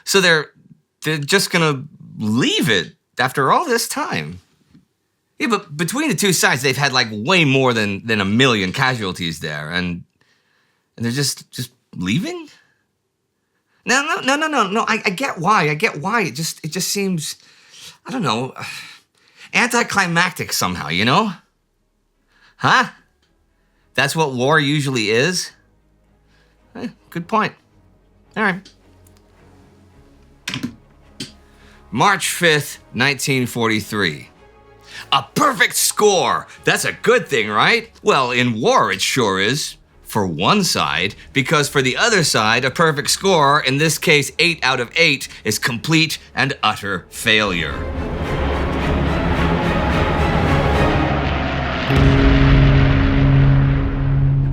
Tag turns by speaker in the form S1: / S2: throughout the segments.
S1: So they're just gonna leave it after all this time. Yeah, but between the two sides, they've had like way more than 1 million casualties there, and they're just leaving? No. I get why. It just seems, I don't know, anticlimactic somehow, you know? Huh? That's what war usually is? Good point. All right. March 5th, 1943. A perfect score! That's a good thing, right? Well, in war it sure is. For one side, because for the other side, a perfect score, in this case 8 out of 8, is complete and utter failure.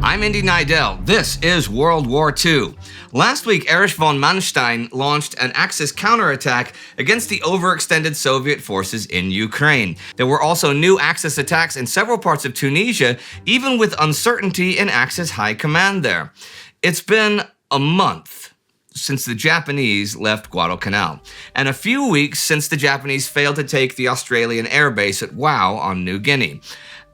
S1: I'm Indy Neidell. This is World War II. Last week, Erich von Manstein launched an Axis counterattack against the overextended Soviet forces in Ukraine. There were also new Axis attacks in several parts of Tunisia, even with uncertainty in Axis high command there. It's been a month since the Japanese left Guadalcanal, and a few weeks since the Japanese failed to take the Australian airbase at Wau on New Guinea.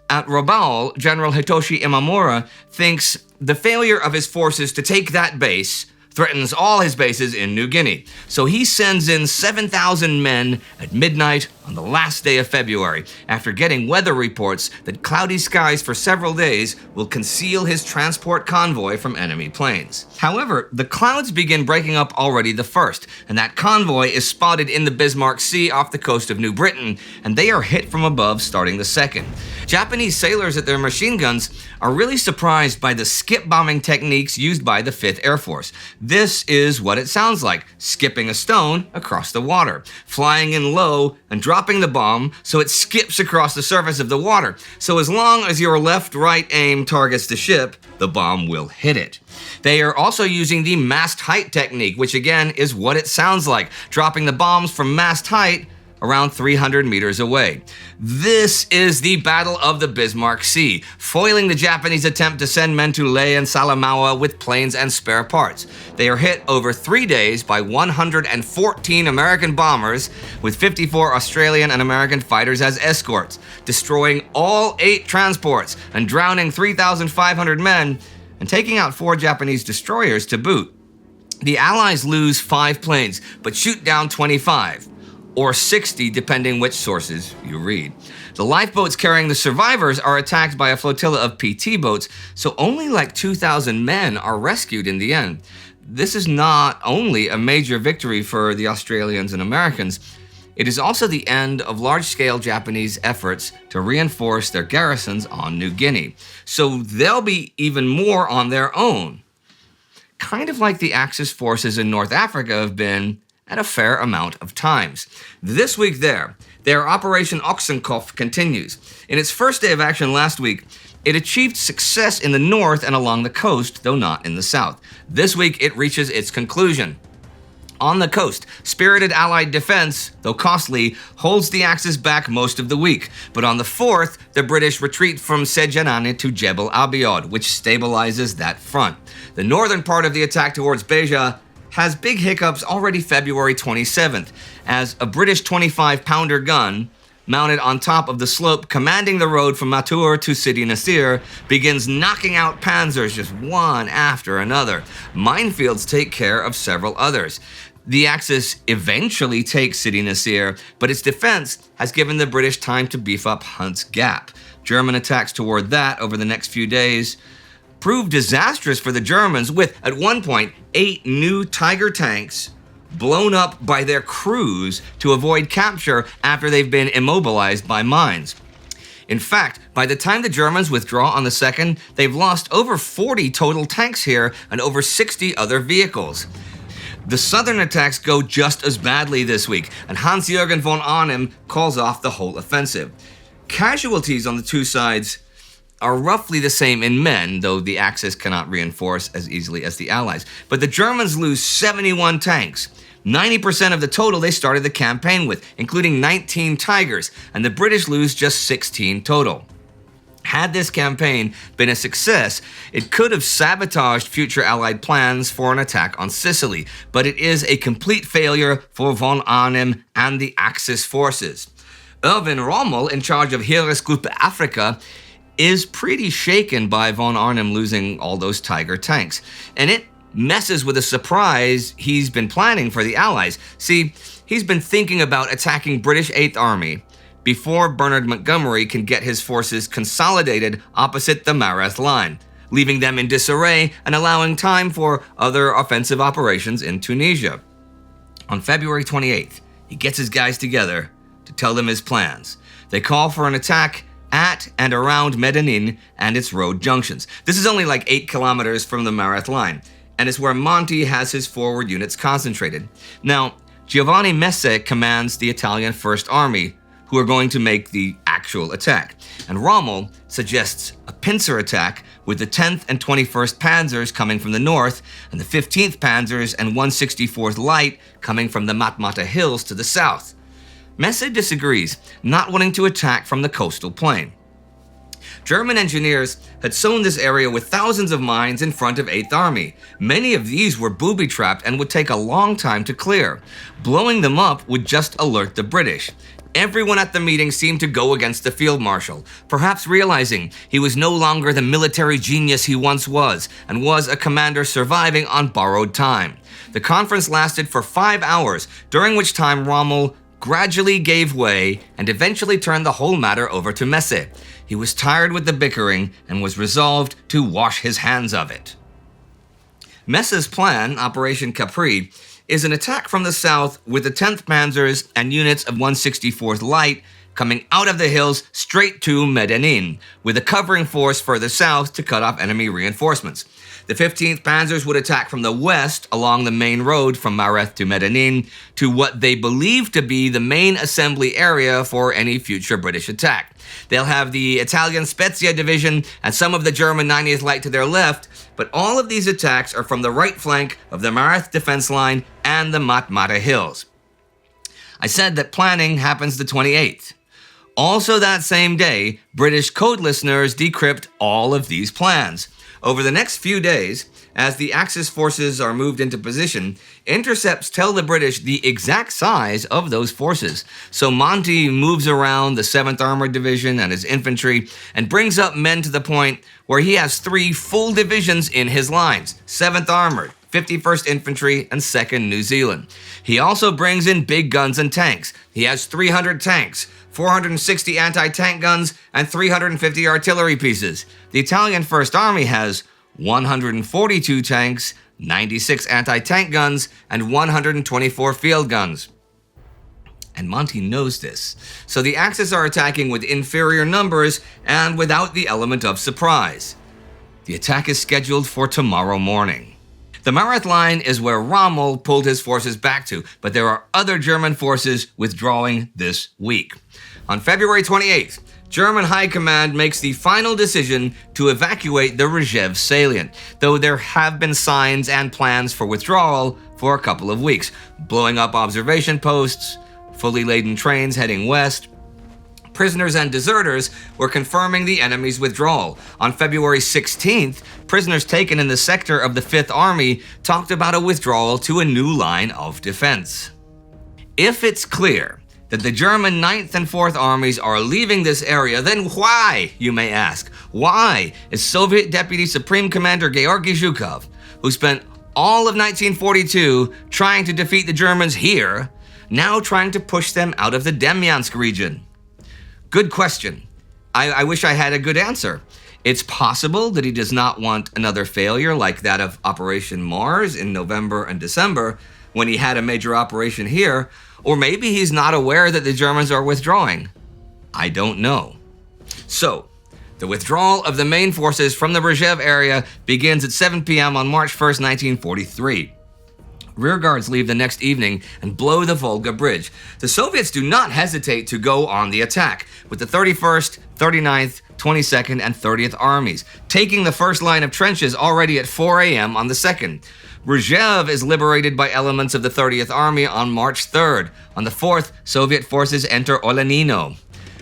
S1: At Rabaul, General Hitoshi Imamura thinks the failure of his forces to take that base threatens all his bases in New Guinea. So he sends in 7,000 men at midnight on the last day of February, after getting weather reports that cloudy skies for several days will conceal his transport convoy from enemy planes. However, the clouds begin breaking up already the 1st, and that convoy is spotted in the Bismarck Sea off the coast of New Britain, and they are hit from above starting the 2nd. Japanese sailors at their machine guns are really surprised by the skip bombing techniques used by the 5th Air Force. This is what it sounds like: skipping a stone across the water, flying in low and dropping the bomb so it skips across the surface of the water. So as long as your left-right aim targets the ship, the bomb will hit it. They are also using the mast height technique, which again is what it sounds like, dropping the bombs from mast height around 300 meters away. This is the Battle of the Bismarck Sea, foiling the Japanese attempt to send men to Leh and Salamaua with planes and spare parts. They are hit over 3 days by 114 American bombers, with 54 Australian and American fighters as escorts, destroying all 8 transports and drowning 3,500 men, and taking out 4 Japanese destroyers to boot. The Allies lose 5 planes, but shoot down 25. Or 60, depending which sources you read. The lifeboats carrying the survivors are attacked by a flotilla of PT boats, so only like 2,000 men are rescued in the end. This is not only a major victory for the Australians and Americans, it is also the end of large-scale Japanese efforts to reinforce their garrisons on New Guinea. So they'll be even more on their own. Kind of like the Axis forces in North Africa have been at a fair amount of times. This week their Operation Ochsenkopf continues. In its first day of action last week, it achieved success in the north and along the coast, though not in the south. This week it reaches its conclusion. On the coast, spirited Allied defense, though costly, holds the Axis back most of the week. But on the 4th, the British retreat from Sejanani to Jebel Abiod, which stabilizes that front. The northern part of the attack towards Beja has big hiccups already February 27th, as a British 25-pounder gun, mounted on top of the slope commanding the road from Matur to Sidi Nasir, begins knocking out panzers just one after another. Minefields take care of several others. The Axis eventually takes Sidi Nasir, but its defense has given the British time to beef up Hunt's Gap. German attacks toward that over the next few days proved disastrous for the Germans, with, at one point, 8 new Tiger tanks blown up by their crews to avoid capture after they've been immobilized by mines. In fact, by the time the Germans withdraw on the 2nd, they've lost over 40 total tanks here and over 60 other vehicles. The southern attacks go just as badly this week, and Hans-Jürgen von Arnim calls off the whole offensive. Casualties on the two sides are roughly the same in men, though the Axis cannot reinforce as easily as the Allies. But the Germans lose 71 tanks, 90% of the total they started the campaign with, including 19 Tigers, and the British lose just 16 total. Had this campaign been a success, it could have sabotaged future Allied plans for an attack on Sicily, but it is a complete failure for von Arnim and the Axis forces. Erwin Rommel, in charge of Heeresgruppe Afrika, is pretty shaken by von Arnim losing all those Tiger tanks, and it messes with a surprise he's been planning for the Allies. See, he's been thinking about attacking British 8th Army before Bernard Montgomery can get his forces consolidated opposite the Mareth line, leaving them in disarray and allowing time for other offensive operations in Tunisia. On February 28th, he gets his guys together to tell them his plans. They call for an attack at and around Medellin and its road junctions. This is only like 8 kilometers from the Mareth line, and it's where Monti has his forward units concentrated. Now, Giovanni Messe commands the Italian First Army, who are going to make the actual attack. And Rommel suggests a pincer attack with the 10th and 21st Panzers coming from the north, and the 15th Panzers and 164th Light coming from the Matmata Hills to the south. Messe disagrees, not wanting to attack from the coastal plain. German engineers had sown this area with thousands of mines in front of 8th Army. Many of these were booby-trapped and would take a long time to clear. Blowing them up would just alert the British. Everyone at the meeting seemed to go against the field marshal, perhaps realizing he was no longer the military genius he once was, and was a commander surviving on borrowed time. The conference lasted for 5 hours, during which time Rommel gradually gave way and eventually turned the whole matter over to Messe. He was tired with the bickering and was resolved to wash his hands of it. Messe's plan, Operation Capri, is an attack from the south with the 10th Panzers and units of 164th Light coming out of the hills straight to Medellin, with a covering force further south to cut off enemy reinforcements. The 15th Panzers would attack from the west along the main road from Mareth to Medellin to what they believe to be the main assembly area for any future British attack. They'll have the Italian Spezia Division and some of the German 90th Light to their left, but all of these attacks are from the right flank of the Mareth defense line and the Matmata Hills. I said that planning happens the 28th. Also that same day, British code listeners decrypt all of these plans. Over the next few days, as the Axis forces are moved into position, intercepts tell the British the exact size of those forces. So Monti moves around the 7th Armored Division and his infantry and brings up men to the point where he has 3 full divisions in his lines: 7th Armored, 51st Infantry, and 2nd New Zealand. He also brings in big guns and tanks. He has 300 tanks, 460 anti-tank guns, and 350 artillery pieces. The Italian First Army has 142 tanks, 96 anti-tank guns, and 124 field guns. And Monti knows this, so the Axis are attacking with inferior numbers and without the element of surprise. The attack is scheduled for tomorrow morning. The Mareth line is where Rommel pulled his forces back to, but there are other German forces withdrawing this week. On February 28th, German High Command makes the final decision to evacuate the Rzhev salient, though there have been signs and plans for withdrawal for a couple of weeks, blowing up observation posts, fully laden trains heading west. Prisoners and deserters were confirming the enemy's withdrawal. On February 16th, prisoners taken in the sector of the 5th Army talked about a withdrawal to a new line of defense. If it's clear that the German 9th and 4th Armies are leaving this area, then why, you may ask? Why is Soviet Deputy Supreme Commander Georgy Zhukov, who spent all of 1942 trying to defeat the Germans here, now trying to push them out of the Demyansk region? Good question. I wish I had a good answer. It's possible that he does not want another failure like that of Operation Mars in November and December, when he had a major operation here, or maybe he's not aware that the Germans are withdrawing. I don't know. So, the withdrawal of the main forces from the Rzhev area begins at 7 p.m. on March 1st, 1943. Rearguards leave the next evening and blow the Volga Bridge. The Soviets do not hesitate to go on the attack, with the 31st, 39th, 22nd, and 30th Armies, taking the first line of trenches already at 4 a.m. on the 2nd. Rzhev is liberated by elements of the 30th Army on March 3rd. On the 4th, Soviet forces enter Olenino.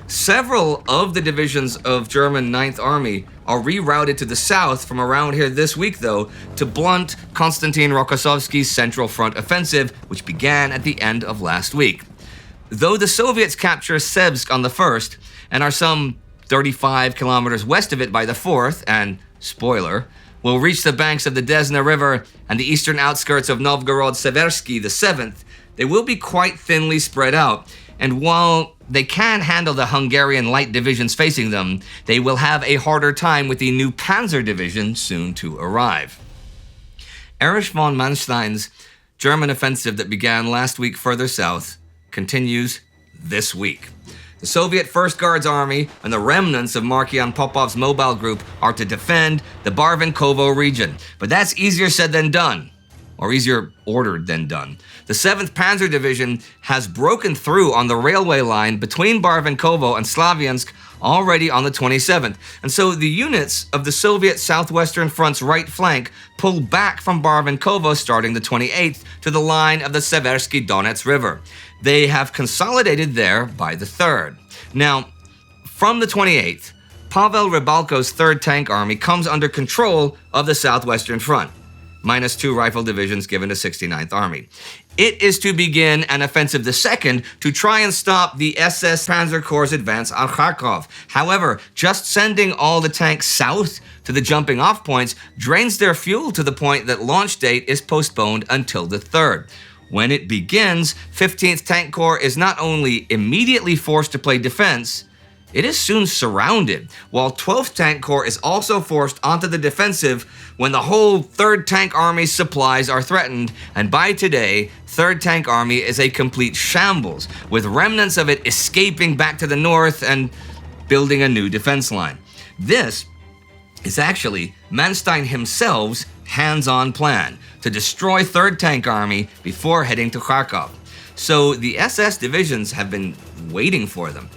S1: Several of the divisions of German 9th Army are rerouted to the south from around here this week, though, to blunt Konstantin Rokossovsky's Central Front offensive, which began at the end of last week. Though the Soviets capture Sebsk on the 1st and are some 35 kilometers west of it by the 4th, and, spoiler, will reach the banks of the Desna River and the eastern outskirts of Novgorod-Seversky the 7th, they will be quite thinly spread out, and while they can handle the Hungarian light divisions facing them, they will have a harder time with the new Panzer Division soon to arrive. Erich von Manstein's German offensive that began last week further south continues this week. The Soviet First Guards Army and the remnants of Markian Popov's mobile group are to defend the Barvenkovo region, but that's easier said than done. Or easier ordered than done. The 7th Panzer Division has broken through on the railway line between Barvenkovo and Slavyansk already on the 27th, and so the units of the Soviet Southwestern Front's right flank pull back from Barvenkovo starting the 28th to the line of the Seversky Donets River. They have consolidated there by the 3rd. Now, from the 28th, Pavel Rybalko's 3rd Tank Army comes under control of the Southwestern Front, minus 2 rifle divisions given to 69th Army. It is to begin an offensive the 2nd to try and stop the SS Panzer Corps' advance on Kharkov. However, just sending all the tanks south to the jumping off points drains their fuel to the point that launch date is postponed until the 3rd. When it begins, 15th Tank Corps is not only immediately forced to play defense, it is soon surrounded, while 12th Tank Corps is also forced onto the defensive when the whole 3rd Tank Army's supplies are threatened, and by today, 3rd Tank Army is a complete shambles, with remnants of it escaping back to the north and building a new defense line. This is actually Manstein himself's hands-on plan to destroy 3rd Tank Army before heading to Kharkov. So the SS divisions have been waiting for them.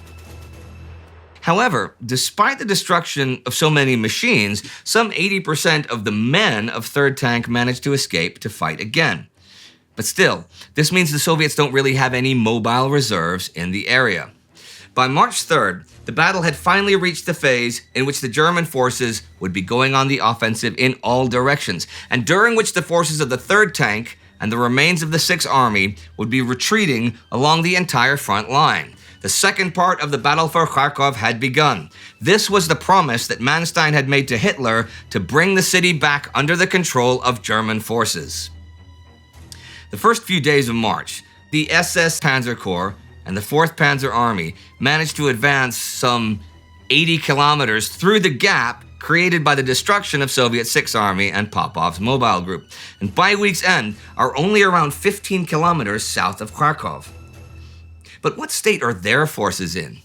S1: However, despite the destruction of so many machines, some 80% of the men of 3rd Tank managed to escape to fight again. But still, this means the Soviets don't really have any mobile reserves in the area. By March 3rd, the battle had finally reached the phase in which the German forces would be going on the offensive in all directions, and during which the forces of the 3rd Tank and the remains of the 6th Army would be retreating along the entire front line. The second part of the battle for Kharkov had begun. This was the promise that Manstein had made to Hitler to bring the city back under the control of German forces. The first few days of March, the SS Panzer Corps and the 4th Panzer Army managed to advance some 80 kilometers through the gap created by the destruction of Soviet 6th Army and Popov's mobile group, and by week's end are only around 15 kilometers south of Kharkov. But what state are their forces in?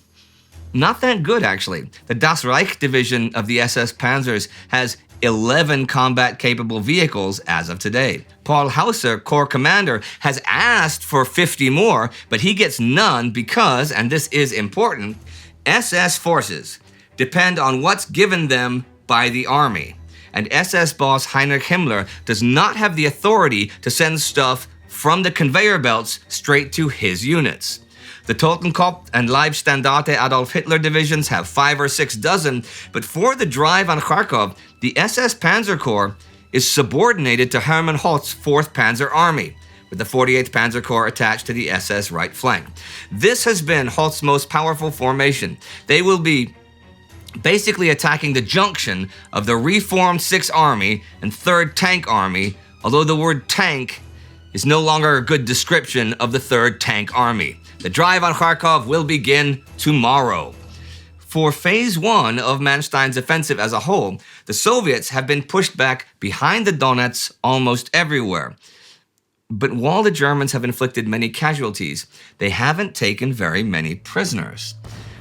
S1: Not that good, actually. The Das Reich division of the SS Panzers has 11 combat-capable vehicles as of today. Paul Hauser, Corps Commander, has asked for 50 more, but he gets none because, and this is important, SS forces depend on what's given them by the Army. And SS boss Heinrich Himmler does not have the authority to send stuff from the conveyor belts straight to his units. The Totenkopf and Leibstandarte Adolf Hitler divisions have 5 or 6 dozen, but for the drive on Kharkov, the SS Panzer Corps is subordinated to Hermann Hoth's 4th Panzer Army, with the 48th Panzer Corps attached to the SS right flank. This has been Hoth's most powerful formation. They will be basically attacking the junction of the reformed 6th Army and 3rd Tank Army, although the word tank is no longer a good description of the 3rd Tank Army. The drive on Kharkov will begin tomorrow. For Phase 1 of Manstein's offensive as a whole, the Soviets have been pushed back behind the Donets almost everywhere. But while the Germans have inflicted many casualties, they haven't taken very many prisoners.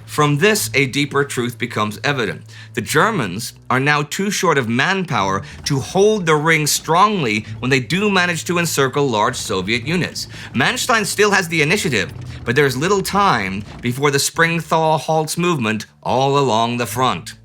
S1: From this, a deeper truth becomes evident. The Germans are now too short of manpower to hold the ring strongly when they do manage to encircle large Soviet units. Manstein still has the initiative, but there's little time before the spring thaw halts movement all along the front.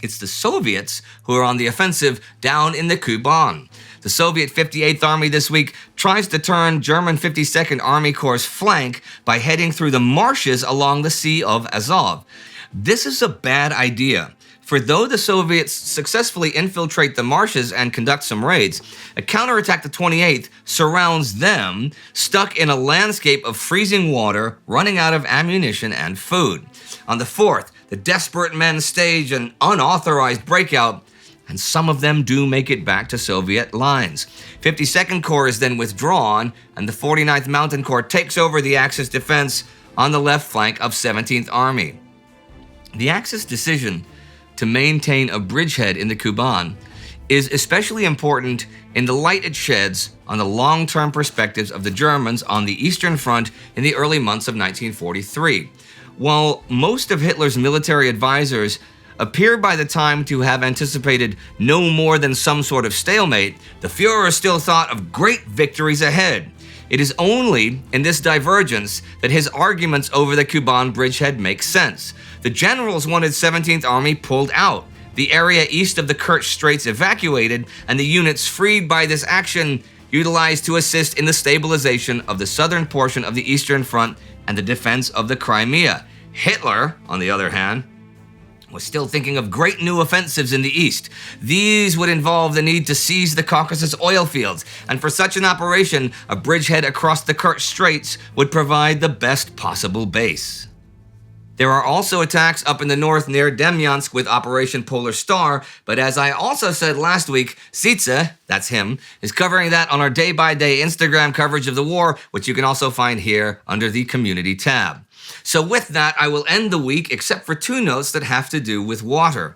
S1: It's the Soviets who are on the offensive down in the Kuban. The Soviet 58th Army this week tries to turn German 52nd Army Corps' flank by heading through the marshes along the Sea of Azov. This is a bad idea. For though the Soviets successfully infiltrate the marshes and conduct some raids, a counterattack the 28th surrounds them, stuck in a landscape of freezing water, running out of ammunition and food. On the 4th, the desperate men stage an unauthorized breakout, and some of them do make it back to Soviet lines. 52nd Corps is then withdrawn, and the 49th Mountain Corps takes over the Axis defense on the left flank of 17th Army. The Axis decision to maintain a bridgehead in the Kuban is especially important in the light it sheds on the long-term perspectives of the Germans on the Eastern Front in the early months of 1943. While most of Hitler's military advisors appear by the time to have anticipated no more than some sort of stalemate, the Führer still thought of great victories ahead. It is only in this divergence that his arguments over the Kuban bridgehead make sense. The generals wanted 17th Army pulled out, the area east of the Kerch Straits evacuated, and the units freed by this action utilized to assist in the stabilization of the southern portion of the Eastern Front and the defense of the Crimea. Hitler, on the other hand, was still thinking of great new offensives in the east. These would involve the need to seize the Caucasus oil fields, and for such an operation, a bridgehead across the Kerch Straits would provide the best possible base. There are also attacks up in the north near Demyansk with Operation Polar Star, but as I also said last week, Sietse, that's him, is covering that on our day-by-day Instagram coverage of the war, which you can also find here under the Community tab. So with that, I will end the week except for two notes that have to do with water.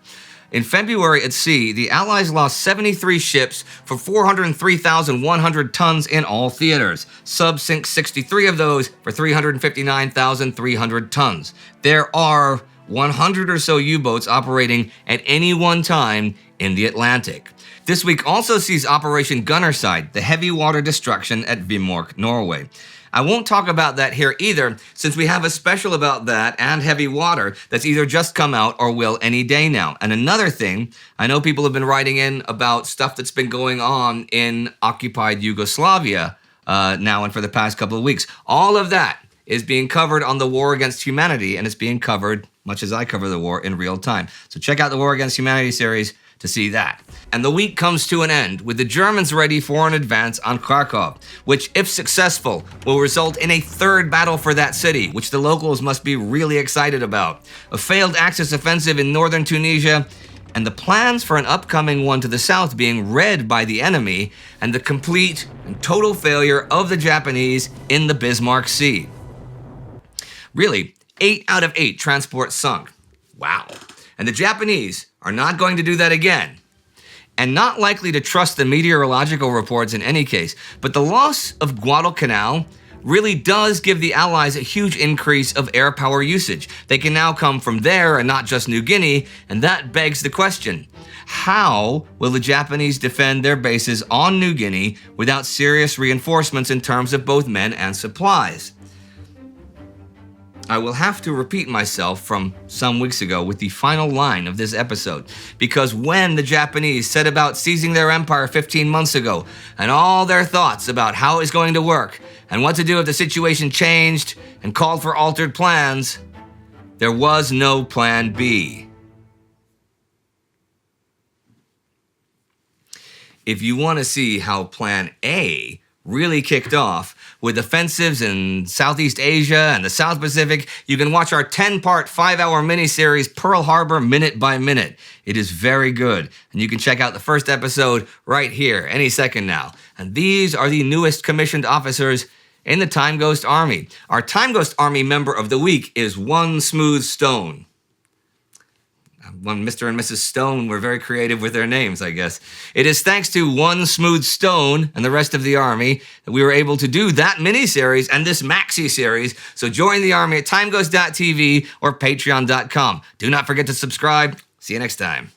S1: In February at sea, the Allies lost 73 ships for 403,100 tons in all theaters. Subs sink 63 of those for 359,300 tons. There are 100 or so U-boats operating at any one time in the Atlantic. This week also sees Operation Gunnerside, the heavy water destruction at Vimork, Norway. I won't talk about that here either, since we have a special about that and heavy water that's either just come out or will any day now. And another thing, I know people have been writing in about stuff that's been going on in occupied Yugoslavia now and for the past couple of weeks. All of that is being covered on the War Against Humanity, and it's being covered, much as I cover the war, in real time. So check out the War Against Humanity series to see that. And the week comes to an end with the Germans ready for an advance on Kharkov, which, if successful, will result in a third battle for that city, which the locals must be really excited about. A failed Axis offensive in northern Tunisia, and the plans for an upcoming one to the south being read by the enemy, and the complete and total failure of the Japanese in the Bismarck Sea. Really, 8 out of 8 transports sunk. Wow. And the Japanese are not going to do that again, and not likely to trust the meteorological reports in any case. But the loss of Guadalcanal really does give the Allies a huge increase of air power usage. They can now come from there and not just New Guinea, and that begs the question: how will the Japanese defend their bases on New Guinea without serious reinforcements in terms of both men and supplies? I will have to repeat myself from some weeks ago with the final line of this episode, because when the Japanese set about seizing their empire 15 months ago, and all their thoughts about how it was going to work, and what to do if the situation changed and called for altered plans, there was no plan B. If you want to see how plan A really kicked off with offensives in Southeast Asia and the South Pacific, you can watch our 10-part, 5-hour miniseries, Pearl Harbor Minute by Minute. It is very good, and you can check out the first episode right here, any second now. And these are the newest commissioned officers in the Time Ghost Army. Our Time Ghost Army member of the week is One Smooth Stone. When Mr. and Mrs. Stone were very creative with their names, I guess. It is thanks to One Smooth Stone and the rest of the Army that we were able to do that mini-series and this maxi-series. So join the Army at timeghost.tv or patreon.com. Do not forget to subscribe. See you next time.